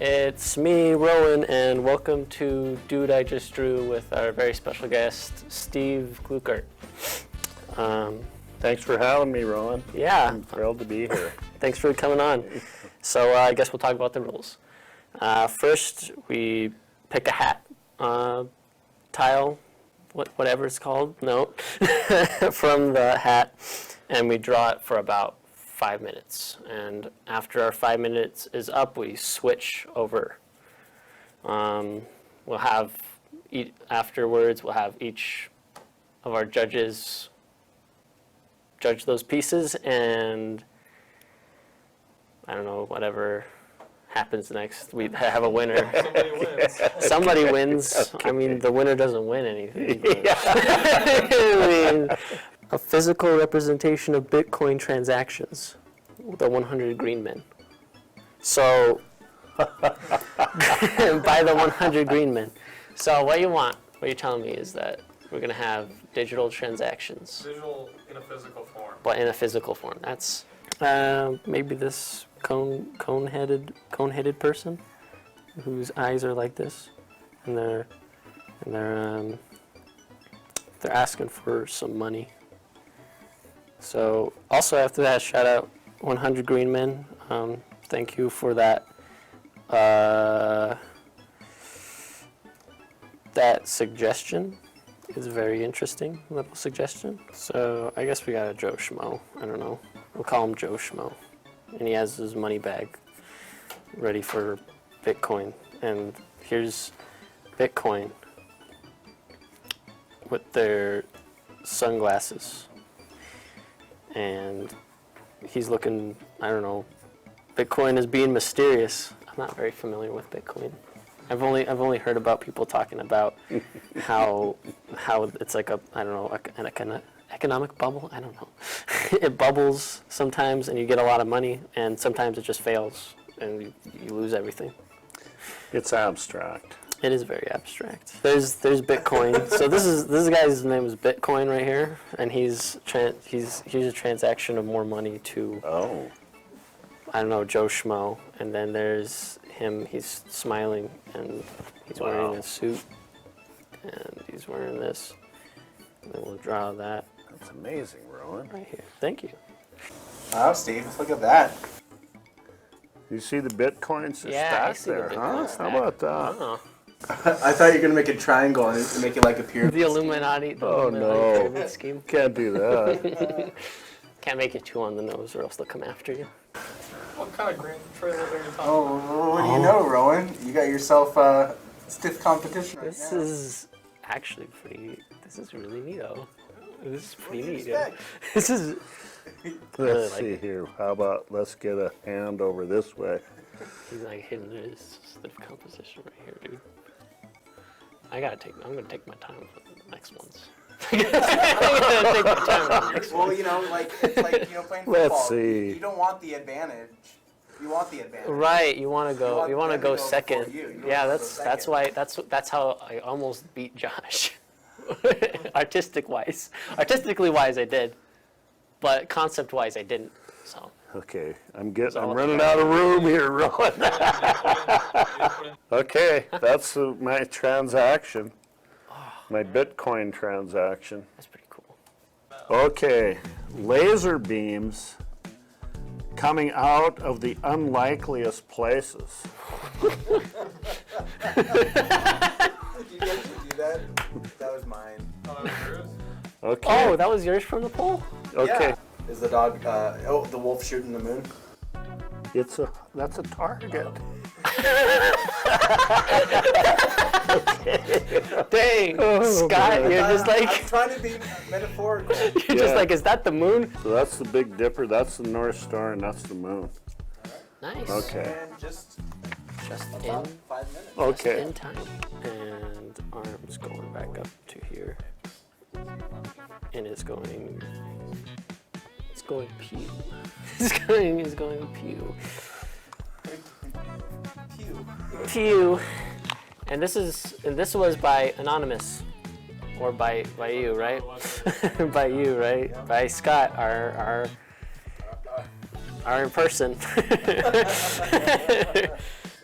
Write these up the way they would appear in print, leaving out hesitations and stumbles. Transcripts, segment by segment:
It's me, Rowan, and welcome to Dude I Just Drew with our very special guest, Steve Gluckert. Thanks for having me, Rowan. Yeah. I'm thrilled to be here. Thanks for coming on. So I guess we'll talk about the rules. First, we pick a hat, tile, whatever it's called, note, from the hat, and we draw it for about 5 minutes. And after our 5 minutes is up, we switch over. Afterwards, we'll have each of our judges judge those pieces, and I don't know, whatever happens next, we have a winner. Somebody wins. Somebody wins. Okay. I mean, the winner doesn't win anything. I mean, a physical representation of Bitcoin transactions, the 100 green men. So, by the 100 green men. So what you're telling me is that we're going to have digital transactions, Visual in a physical form. but in a physical form. That's maybe this cone-headed person whose eyes are like this, and they're asking for some money. So also after that, shout out 100 Green Men. Thank you for that. That suggestion is a very interesting little suggestion. So I guess we got a Joe Schmo. I don't know. We'll call him Joe Schmo. And he has his money bag ready for Bitcoin. And here's Bitcoin with their sunglasses. And he's looking, I don't know, Bitcoin is being mysterious. I'm not very familiar with Bitcoin. I've only heard about people talking about how it's like an economic bubble. I don't know. It bubbles sometimes, and you get a lot of money, and sometimes it just fails, and you lose everything. It's abstract. It is very abstract. There's Bitcoin. So this guy's name is Bitcoin right here, and here's a transaction of more money to I don't know, Joe Schmo, and then there's him. He's smiling, and he's wearing a suit, and he's wearing this. And then we'll draw that That's amazing, Rowan. right here. Thank you. Wow, Steve, look at that. You see the Bitcoins Yeah, I stacked see the there, Bitcoin huh? stack. How about that? Oh, I thought you were going to make a triangle and make it like a pyramid. the Illuminati. The Oh, Illuminati no. pyramid scheme. Can't do that. Can't make it too on the nose, or else they'll come after you. What kind of green trailers are you talking about? Oh, what do you know, Rowan? You got yourself a stiff competition right This now. is actually pretty. This is really neato. This is pretty What do you neat. expect? This is. Let's like see here. How about let's get a hand over this way. He's like hitting his stiff composition right here, dude. I'm gonna take my time for the next ones. I'm gonna take my time for the next Well, ones. you know, it's like playing football. Let's see. You don't want the advantage. You want the advantage. Right, you want to go. want You want to them to go go second. before you. You Yeah, want to that's go that's second. why that's how I almost beat Josh. Artistically wise, I did, but concept wise, I didn't. So. Okay, I'm all running out of room here, Rowan. Okay, that's my transaction. My Bitcoin transaction. That's pretty cool. Okay, laser beams coming out of the unlikeliest places. Did you guys do that? That was mine. Oh, that was yours? Okay. Oh, that was yours from the poll? Okay. Yeah. Is the dog, the wolf shooting the moon? That's a target. Dang, Scott, man. you're just like I'm trying to be metaphorical. you're just Yeah. like, is that the moon? So that's the Big Dipper, that's the North Star, and that's the moon. Nice. Okay. And just Just about in 5 minutes. Okay. in time. And arms going back up to here. And it's going pew. It's going pew. Pew. Pew. And this was by Anonymous. Or by you, right? By you, right? By Scott, our in person.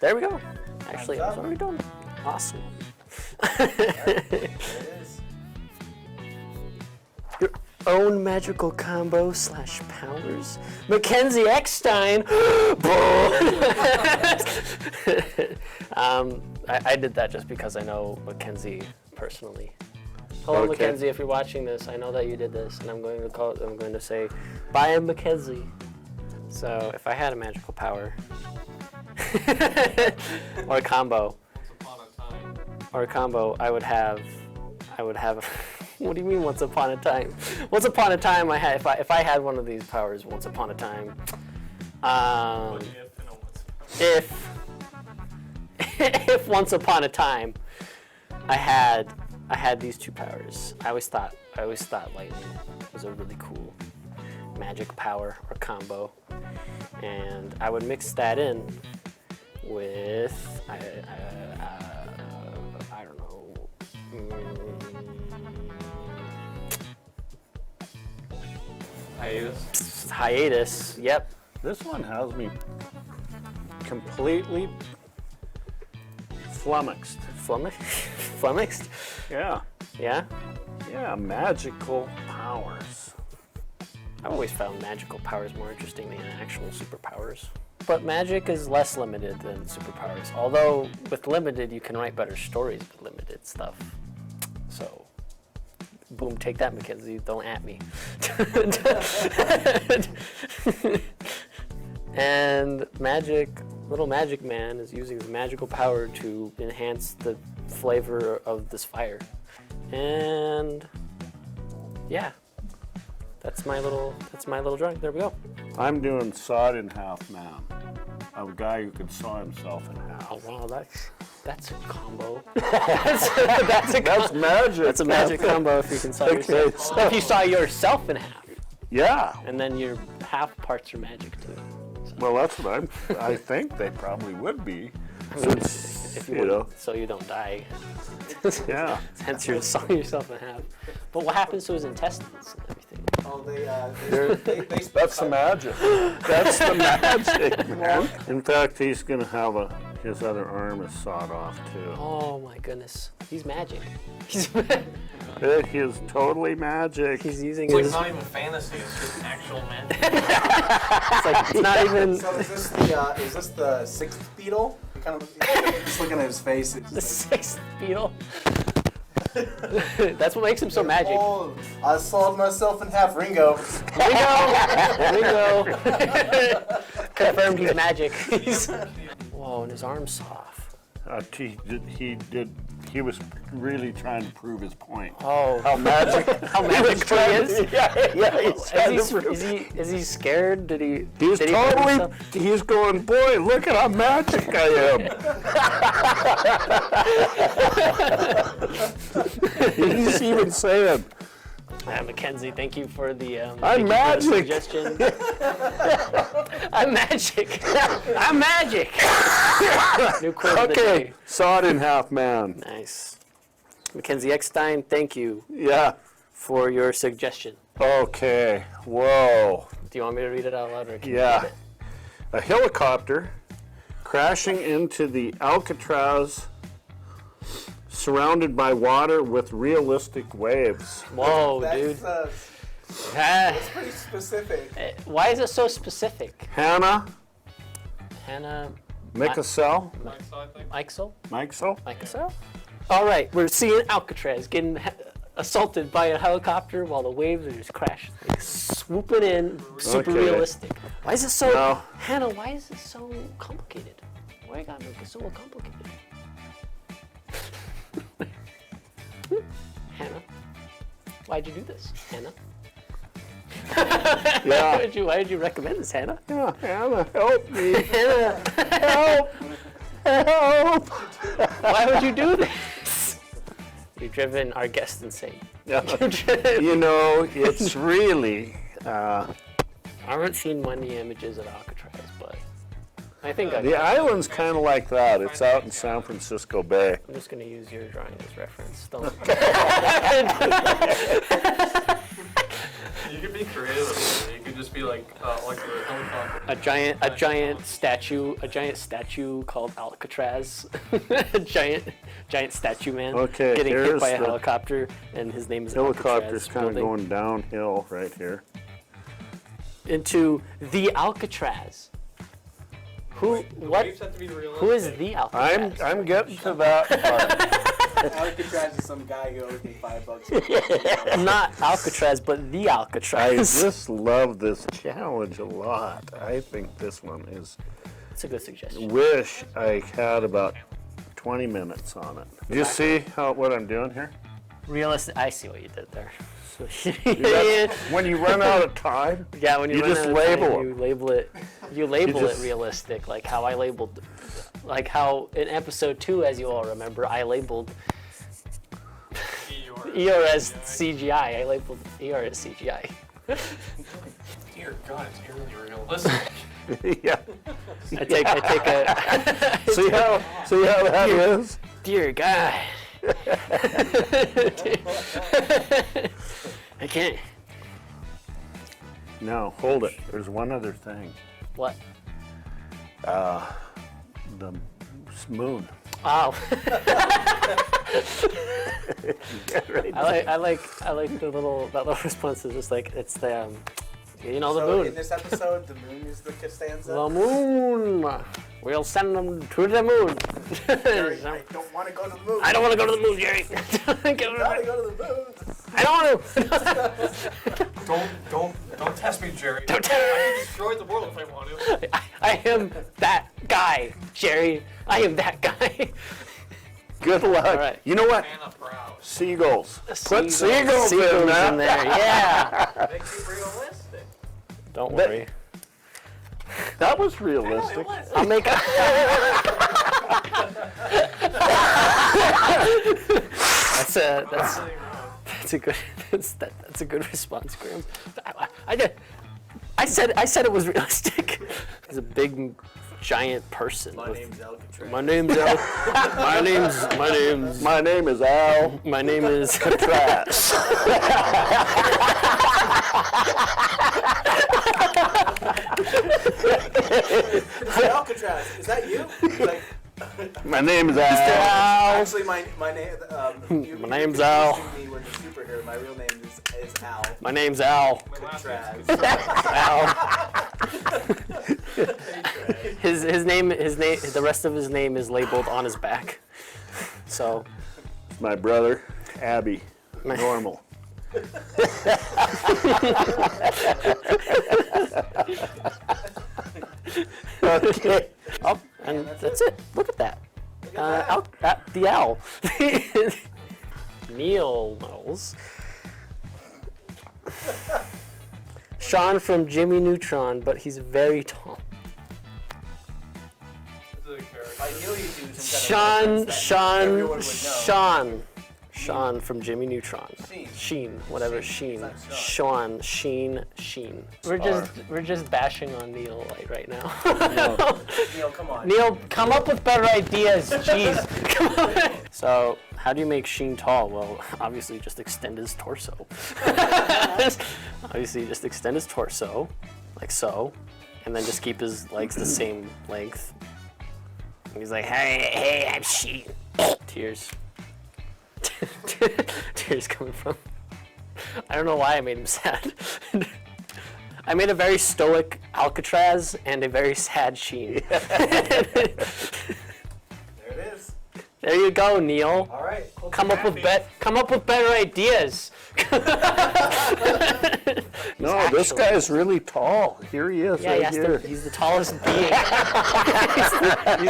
There we go. Actually, I was already done. Awesome. There it is. Your own magical combo / powers. Mackenzie Eckstein. I did that just because I know Mackenzie personally. Hello, Okay. Mackenzie. If you're watching this, I know that you did this, and I'm going to say, bye, Mackenzie. So if I had a magical power, or a combo, I would have. What do you mean? Once upon a time? Once upon a time, I had. If I had one of these powers, once upon a time. If once upon a time, I had these two powers. I always thought lightning was a really cool magic power or combo, and I would mix that in with I don't know. Hiatus. Yep. This one has me completely flummoxed. Flummoxed. Yeah. Yeah. Yeah, magical powers. I've always found magical powers more interesting than actual superpowers. But magic is less limited than superpowers. Although with limited, you can write better stories with limited stuff. So, boom, take that, Mackenzie. Don't at me. And little magic man is using his magical power to enhance the flavor of this fire. And yeah. That's my little drawing. There we go. I'm doing sawed in half man. A guy who could saw himself in half. Oh wow, that's a combo. that's magic. That's a magic combo if you can saw yourself. so- If you saw yourself in half, Yeah. and then your half parts are magic too. Well, that's what I think they probably would be. I mean, Since, if you you know, wouldn't, so you don't die. yeah. Hence you're sawing yourself in half. But what happens to his intestines and everything? Oh, they That's the magic. That's the magic, man. In fact, he's gonna have his other arm is sawed off too. Oh my goodness, he's magic. He's It is totally magic. he's using It's like his. not even fantasy, it's just actual magic. It's like it's not even. So is this the sixth beetle? Kind of just looking at his face. It's The just like, sixth beetle. That's what makes him so magic. Oh, I sawed myself in half, Ringo. Ringo. Confirmed he's magic. Whoa, and his arm's soft. He was really trying to prove his point. Oh, How magic how magic he is. Yeah, Is he scared? Did he? He's did he hurt totally, himself? he's going, boy, look at how magic I am. He's even saying, Mackenzie, thank you for the. I'm thank you for the magic. suggestion. I'm magic. I'm magic. New quote of the okay, day. sawed in half man. Nice. Mackenzie Eckstein, thank you Yeah, for your suggestion. okay, whoa. Do you want me to read it out loud or can you Yeah. read it? A helicopter crashing into the Alcatraz, surrounded by water with realistic waves. Whoa, That's, dude. that's Ah, pretty specific. why is it so specific? Hannah Hannah Mikasel. Meixel? Mikesel? Meixel? All right, we're seeing Alcatraz getting assaulted by a helicopter while the waves are just crashing, like swooping in, super Okay. realistic. Why is it so, No. Hannah? Why is it so complicated? Why you gotta make it so complicated? Hannah, why'd you do this, Hannah? Yeah. Why did you recommend this, Hannah? Yeah, Hannah, help me. Hannah, Help. Help. why would you do this? You've driven our guest insane. Yeah. You've driven- You know, it's really, I haven't seen many images of Alcatraz, but I think the island's kind of like that. It's out in San Francisco Bay. I'm just going to use your drawing as reference. Don't. You could be creative with it. You could just be like the helicopter. A giant statue called Alcatraz. A giant statue man. Okay, getting hit here's by a the helicopter, and his name is Helicopter's Alcatraz. kind of building going downhill right here. into the Alcatraz. Who? What? Waves have to be realistic. Who is the Alcatraz? I'm getting to that part. Alcatraz is some guy who owes me $5. Not Alcatraz, but the I Alcatraz. just love this challenge a lot. I think this one is. That's a good suggestion. Wish I had about 20 minutes on it. Do you see what I'm doing here? Realistic. I see what you did there. So, That's- when you run out of time, yeah, when you you run just out of label time, it. you label it. You label just- it realistic, like how I labeled, like how in episode 2, as you all remember, I labeled Eeyore as CGI. I labeled Eeyore as CGI. Dear God, it's eerily realistic. yeah. I take a See how that is? dear God. I can't. No, hold it. There's one other thing. What? The moon. Oh. I like the that little response is just like it's the the So moon. in this episode, the moon is the Costanza. The moon. We'll send them to the moon. Jerry, I don't want to go to the moon. I don't want to go to the moon, Jerry. I want to go to the moon. I don't want to. Don't test me, Jerry. Don't I can destroy the world if I want to. I am that guy, Jerry. I am that guy. Good luck. All right. You know what? Hannah Prouse. Seagulls. Put Seagulls seagulls in in there. there. Yeah. Makes it realistic. Don't worry. That was realistic. I'll make a. That's a good that's a good response, Graham. I said it was realistic. He's a big giant person. My name's Alcatraz. My name's Al. My name is Al. My name is Catraz. Alcatraz, is that you? He's like, My name is Al. actually, my name. My name's Al. Me when the superhero. My real name is Al. My name's Al. My last Alcatraz. Al. His name the rest of his name is labeled on his back. So My brother, Abby. My- Normal. Okay. oh, and that's it. Look at that. The owl. Neil Knowles. Sean from Jimmy Neutron, but he's very tall. I knew you'd do some kind of reference that everyone would know. Sean from Jimmy Neutron. Sheen, whatever, Sheen. not Sean, Sheen. We're just bashing on Neil right now. Neil, come on. Neil, come up with better ideas. Jeez. Come on. So, how do you make Sheen tall? Well, obviously just extend his torso. Obviously just extend his torso, like so, and then just keep his legs the same length. And he's like, hey, I'm Sheen. Tears. Tears coming from. I don't know why I made him sad. I made a very stoic Alcatraz and a very sad Sheen. There it is. There you go, Neil. All right. Come up with better ideas. No, this actually- guy's really tall. Here he is, Yeah, right here. he's the tallest being. he's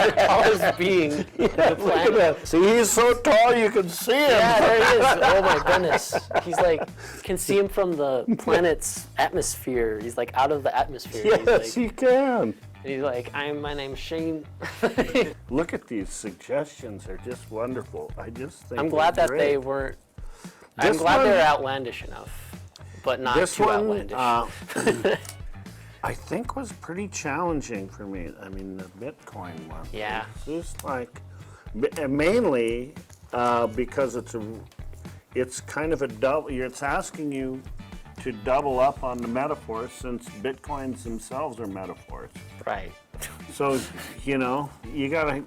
the tallest being on the Look at planet. that. See, he's so tall you can see him. Yeah, there he is. Oh my goodness. He's like, you can see him from the planet's atmosphere. He's like out of the atmosphere. Yes, he can. He's like, my name's Shane. Look at these suggestions. They're just wonderful. I just think I'm glad they're that they great. weren't. I'm This glad one- they're outlandish enough, but not This too one, outlandish. I think was pretty challenging for me. I mean, the Bitcoin one. Yeah. It's just like, mainly because it's kind of a double. It's asking you to double up on the metaphors since Bitcoins themselves are metaphors. Right. So, you know, you gotta,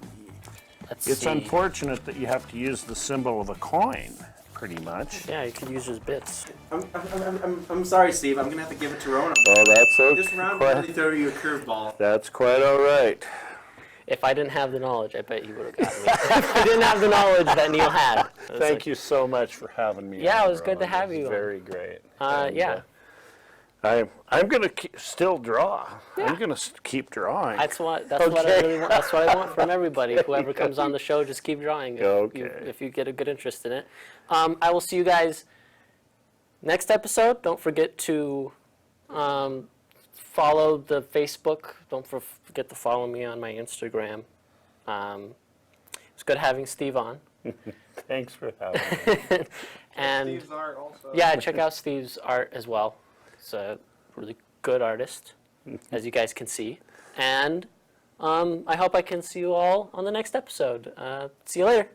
Let's it's see. unfortunate that you have to use the symbol of a coin, pretty much. Yeah, you could use his bits. I'm sorry, Steve. I'm gonna have to give it to Rowan. Oh, that's This round really threw you a curveball. That's quite all right. If I didn't have the knowledge, I bet you would have gotten me. If I didn't have the knowledge that Neil had. Thank you so much for having me. Yeah, on, it was good to Rowan. have It was you on. Very great. Yeah. I'm gonna still draw. I'm gonna keep drawing. That's what I really want. That's what I want from everybody. Whoever comes on the show, just keep drawing. If you get a good interest in it. I will see you guys next episode. Don't forget to follow the Facebook. Don't forget to follow me on my Instagram. It's good having Steve on. Thanks for having me. And Steve's art also. yeah, check out Steve's art as well. He's a really good artist, as you guys can see. And I hope I can see you all on the next episode. See you later.